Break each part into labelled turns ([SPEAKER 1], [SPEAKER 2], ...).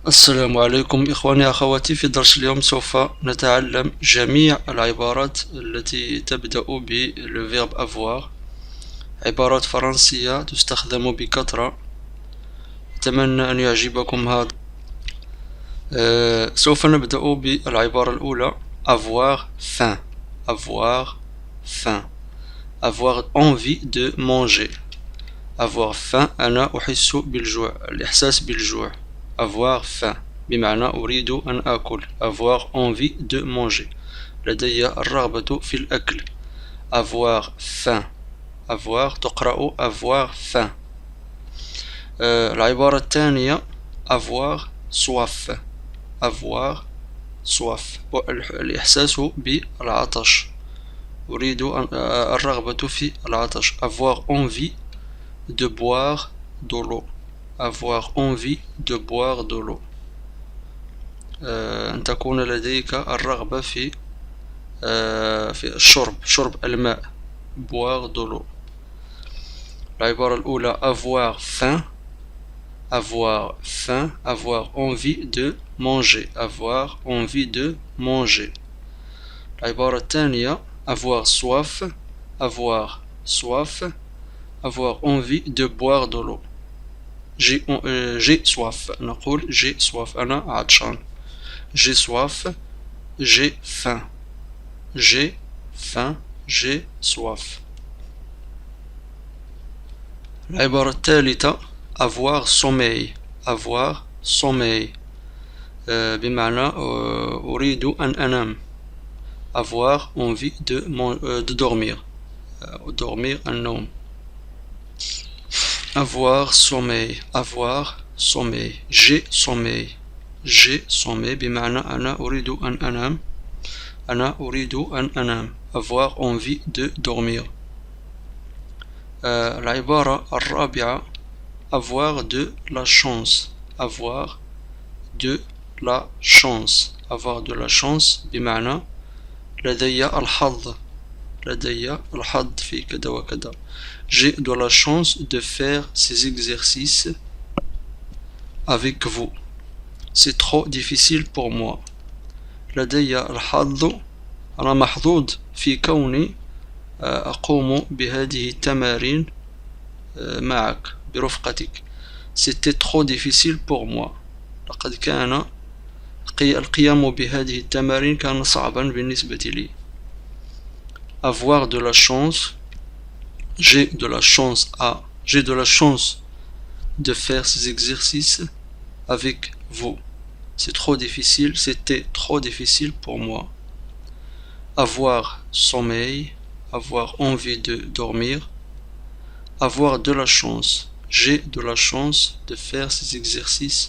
[SPEAKER 1] السلام عليكم إخواني أخواتي. في درس اليوم سوف نتعلم جميع العبارات التي تبدأ بالverb avoir. عبارات فرنسية تستخدم بكثرة. أتمنى أن يعجبكم هذا. سوف نبدأ بالعبارة الأولى avoir faim. avoir faim. avoir envie de manger. avoir faim أنا أحس بالجوع، الإحساس بالجوع. avoir faim بمعنى أريد أن آكل. avoir envie de manger لدي الرغبة في الأكل. avoir faim. avoir تقرأ avoir faim. العبارة الثانية avoir soif. avoir soif الإحساس بالعطش، أريد الرغبة في العطش. avoir envie de boire de l'eau. avoir envie de boire de l'eau أن تكون لديك الرغبة في الشرب، شرب الماء. boire de l'eau. العبارة الأولى avoir faim. avoir faim avoir envie de manger. avoir envie de manger. العبارة الثانية avoir soif. avoir soif avoir envie de boire de l'eau. j'ai soif. نقول j'ai soif أنا عطشان. j'ai soif. j'ai faim. j'ai faim. j'ai soif. العبارة الثالثة avoir sommeil. avoir sommeil بمعنى أريد أن أنام. avoir envie de dormir. dormir النوم. avoir sommeil. avoir sommeil. j'ai sommeil. j'ai sommeil بمعنى أنا أريد أن أنام. أنا أريد أن أنام. avoir envie de dormir. العبارة الرابعة avoir de la chance. avoir de la chance. avoir de la chance بمعنى لدي الحظ. لدي الحظ في كذا وكذا. j'ai de la chance de faire ces exercices avec vous. c'est trop difficile pour moi. لدي الحظ، أنا محظوظ في كوني أقوم بهذه التمارين معك برفقتك. c'était trop difficile pour moi. لقد كان القيام بهذه التمارين كان صعبا بالنسبة لي. avoir de la chance. j'ai de la chance j'ai de la chance de faire ces exercices avec vous. c'est trop difficile. c'était trop difficile pour moi. avoir sommeil. avoir envie de dormir. avoir de la chance. j'ai de la chance de faire ces exercices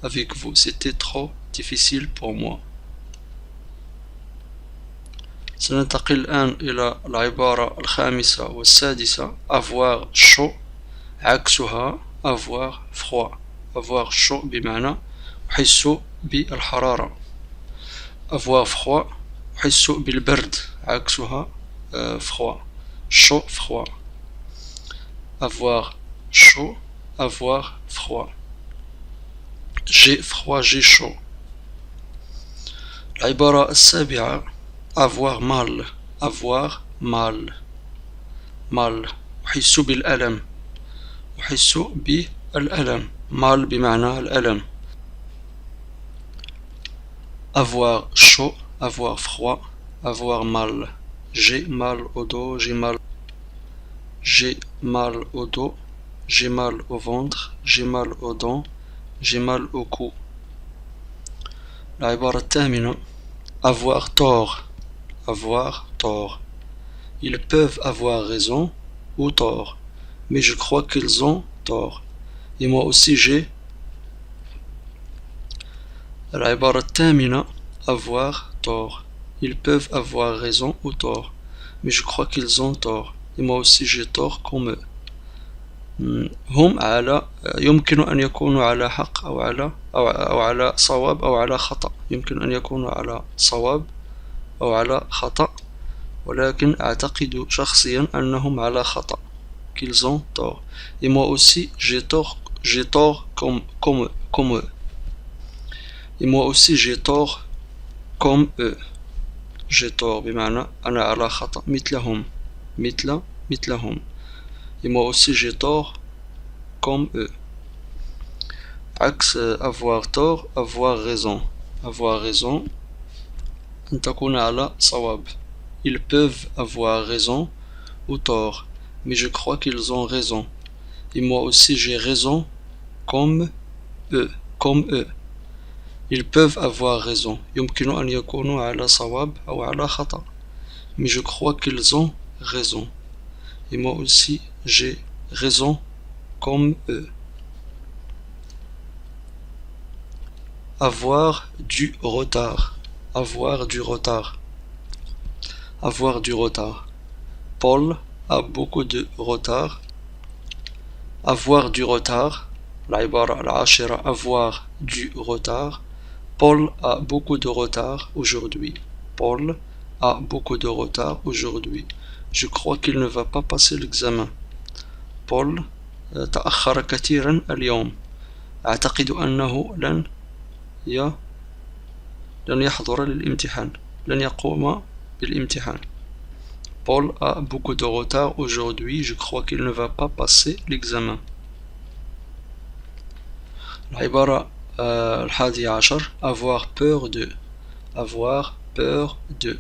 [SPEAKER 1] avec vous. c'était trop difficile pour moi. سننتقل الآن إلى العبارة الخامسة والسادسة. avoir chaud عكسها avoir froid. avoir chaud بمعنى أحس بالحرارة. avoir froid أحس بالبرد، عكسها froid. chaud froid. avoir chaud avoir froid. j'ai froid j'ai chaud. العبارة السابعة avoir mal. avoir mal. mal أحس بالألم. أحس بالألم. mal بمعنى الألم. avoir chaud avoir froid avoir mal. j'ai mal au dos j'ai mal. j'ai mal au dos. j'ai mal au ventre. j'ai mal aux dents. j'ai mal au cou. العبارة الثامنة avoir tort. avoir tort. ils peuvent avoir raison ou tort, mais je crois qu'ils ont tort. et moi aussi j'ai. العبارة الثامنة avoir tort. ils peuvent avoir raison ou tort, mais je crois qu'ils ont tort. et moi aussi j'ai tort comme eux. هم على، يمكن أن يكونوا على حق أو على صواب أو على خطأ. يمكن أن يكونوا على صواب أو على خطأ، ولكن أعتقد شخصيا أنهم على خطأ. qu'ils ont tort. et moi aussi j'ai tort comme eux. Et moi aussi j'ai tort comme eux. J'ai tort بمعنى أنا على خطأ مثلهم مثلهم. Et moi aussi j'ai tort comme eux. عكس avoir tort, avoir raison. Avoir raison أن تكون على صواب. Ils peuvent avoir raison ou tort, mais je crois qu'ils ont raison. Et moi aussi j'ai raison comme eux. Ils peuvent avoir raison. يمكن أن يكونوا على صواب أو على خطأ. Mais je crois qu'ils ont raison. Et moi aussi j'ai raison comme eux. Avoir du retard. Avoir du retard. Avoir du retard. Paul a beaucoup de retard. Avoir du retard. العبارة العاشرة avoir du retard. Paul a beaucoup de retard aujourd'hui. Paul a beaucoup de retard aujourd'hui. Je crois qu'il ne va pas passer l'examen. Paul تأخر كثيرا اليوم. أعتقد أنه لن يحضر للامتحان. لن يقوم بالامتحان. Paul a beaucoup de retard aujourd'hui. Je crois qu'il ne va pas passer l'examen. العبارة الحادية عشر avoir peur de. Avoir peur de.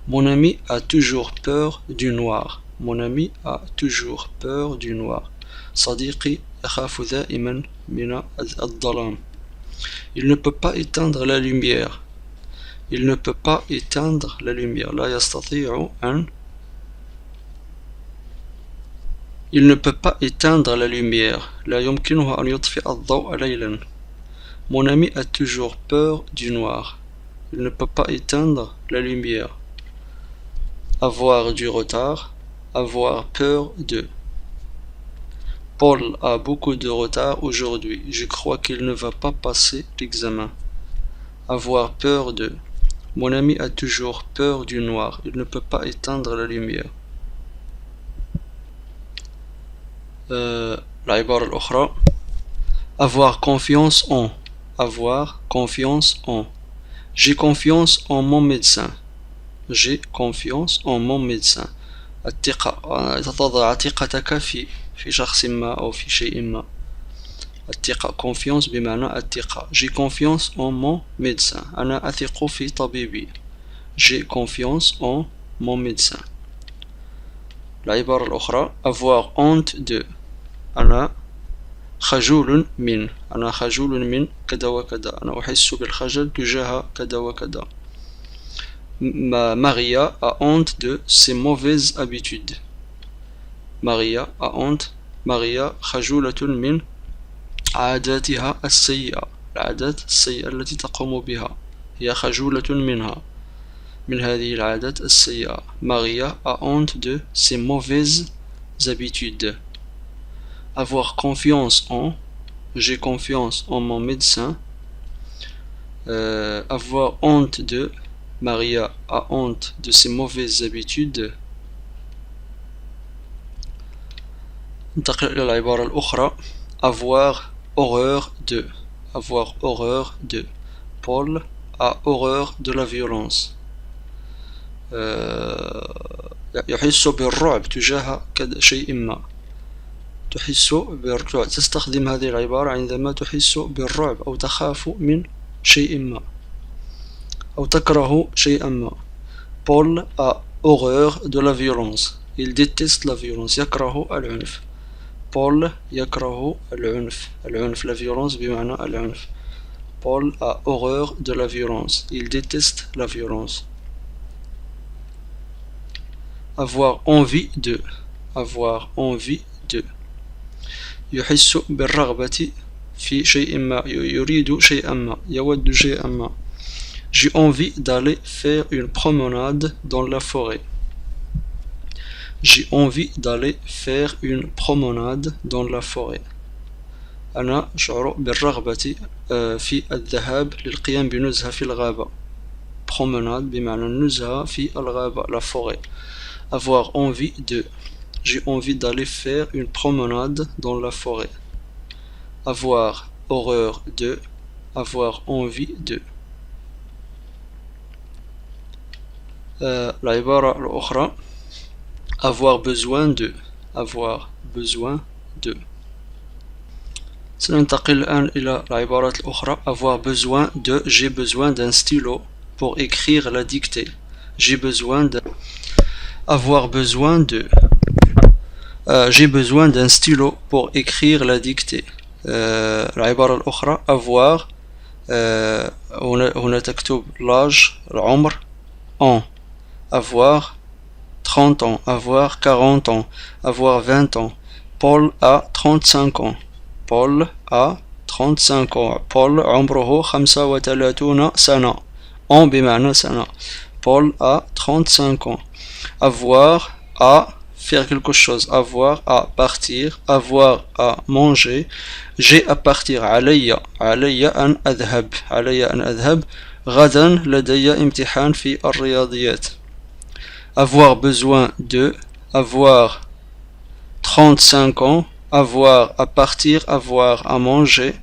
[SPEAKER 1] Mon ami a toujours peur du noir. Mon ami a toujours peur du noir. صديقي يخاف دائما من الظلام. Il ne peut pas éteindre la lumière. Il ne peut pas éteindre la lumière. لا يستطيع أن. Il ne peut pas éteindre la lumière. لا يمكنه أن يطفئ الضوء ليلا. Mon ami a toujours peur du noir. Il ne peut pas éteindre la lumière. Avoir du retard. Avoir peur de. Paul a beaucoup de retard aujourd'hui. Je crois qu'il ne va pas passer l'examen. Avoir peur de. Mon ami a toujours peur du noir. Il ne peut pas éteindre la lumière. العبارة الأخرى avoir confiance en. Avoir confiance en. J'ai confiance en mon médecin. J'ai confiance en mon médecin. الثقة تضع ثقتك في شخص ما أو في شيء ما. الثقة confiance بمعنى الثقة. J'ai confiance en mon médecin. أنا أثق في طبيبي. J'ai confiance en mon médecin. العبارة الأخرى avoir honte de. أنا خجول من. أنا خجول من كذا وكذا. أنا أحس بالخجل تجاه كذا وكذا. Maria a honte de ses mauvaises habitudes. Maria a honte. Maria خجولة من عاداتها السيئة. العادات السيئة التي تقوم بها. هي خجولة منها. من هذه العادات السيئة. Maria a honte de ses mauvaises habitudes. Avoir confiance en. J'ai confiance en mon médecin. Avoir honte de. Maria a honte de ses mauvaises habitudes. ننتقل إلى العبارة الأخرى avoir horreur de. Avoir horreur de. Paul a horreur de la violence. يحس بالرعب تجاه شيء ما. تحس بالرعب. تستخدم هذه العبارة عندما تحس بالرعب أو تخاف من شيء ما أو تكره شيئا ما. Paul a horreur de la violence. Il déteste la violence. يكره العنف. Paul يكره العنف. العنف la violence بمعنى العنف. Paul a horreur de la violence. Il déteste la violence. Avoir envie de. Avoir envie de. يحس بالرغبة في شيء ما. يريد شيئا ما. يود شيئا ما. J'ai envie d'aller faire une promenade dans la forêt. J'ai envie d'aller faire une promenade dans la forêt. أنا أشعر بالرغبة في الذهاب للقيام بنزهة في الغابة. Promenade بمعنى النزهة في الغابة, la forêt. Avoir envie de. J'ai envie d'aller faire une promenade dans la forêt. Avoir horreur de. avoir envie de. العبارة الأخرى avoir besoin de. avoir besoin de. سننتقل الآن إلى العبارات الأخرى. avoir besoin de. J'ai besoin d'un stylo pour écrire la dictée. J'ai besoin de. avoir besoin de. J'ai besoin d'un stylo pour écrire la dictée. العبارة الأخرى avoir هنا تكتب l'âge العمر en. avoir 30 ans, avoir 40 ans, avoir 20 ans. Paul a 35 ans. Paul a 35 ans. Paul عمره 35 سنة. En بمعنى سنة. Paul a 35 ans. Avoir à faire quelque chose. Avoir à partir. Avoir à manger. J'ai à partir. علي أن أذهب. علي أن أذهب. غدا لدي امتحان في الرياضيات. Avoir besoin de. Avoir 35 ans. Avoir à partir. Avoir à manger.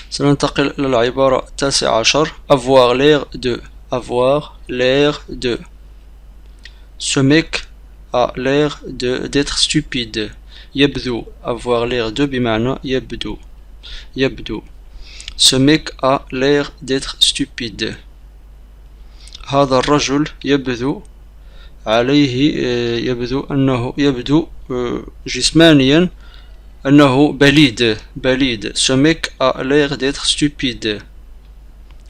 [SPEAKER 1] سننتقل إلى العبارة 19. Avoir l'air de. Avoir l'air de. Ce mec a l'air d'être stupide. يبدو. Avoir l'air de بمعنى يبدو. يبدو. Ce mec a l'air d'être stupide. هذا الرجل يبدو عليه يبدو جسمانيا أنه بليد. Ce mec a l'air d'être stupide.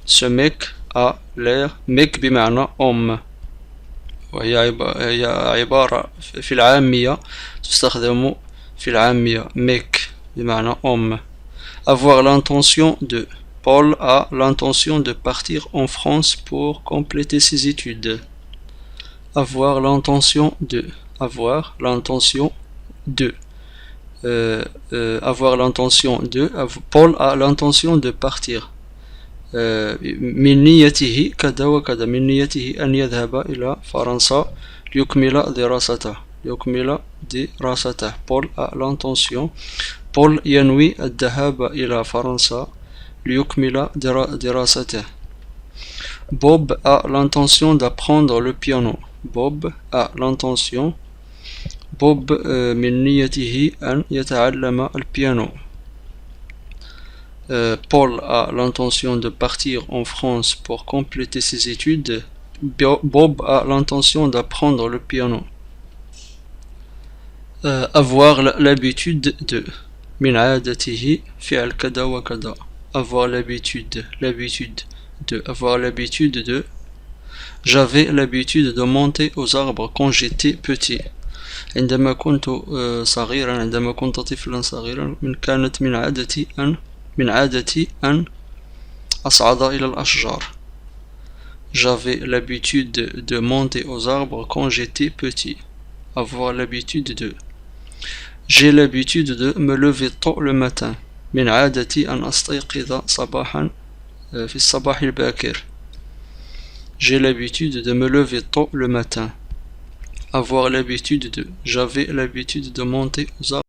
[SPEAKER 1] Ce mec a l'air. mec بمعنى homme. وهي عبارة في العامية تستخدم في العامية. mec بمعنى homme. Avoir l'intention de. Paul a l'intention de partir en France pour compléter ses études. Avoir l'intention de. Avoir l'intention de. Avoir l'intention de. Paul a l'intention de partir. من نيته كذا وكذا. من نيته أن يذهب إلى فرنسا ليكمل دراسته. Paul a l'intention. Paul ينوي الذهاب إلى فرنسا ليكمل دراسته. Bob a l'intention d'apprendre le piano. Bob a l'intention. Bob من نيته أن يتعلم البيانو. Paul a l'intention de partir en France pour compléter ses études. Bob a l'intention d'apprendre le piano. Avoir l'habitude de. من عادته فعل كذا وكذا. Avoir l'habitude de. Avoir l'habitude de. J'avais l'habitude de monter aux arbres quand j'étais petit. عندما كنت طفلا صغيرا كانت من عادتي أن أصعد إلى الأشجار. J'avais l'habitude de monter aux arbres quand j'étais petit. Avoir l'habitude de. J'ai l'habitude de me lever tôt le matin. من عادتي أن أستيقظ صباحا في الصباح الباكر. J'ai l'habitude de me lever tôt le matin. Avoir l'habitude de. J'avais l'habitude de monter aux arbres.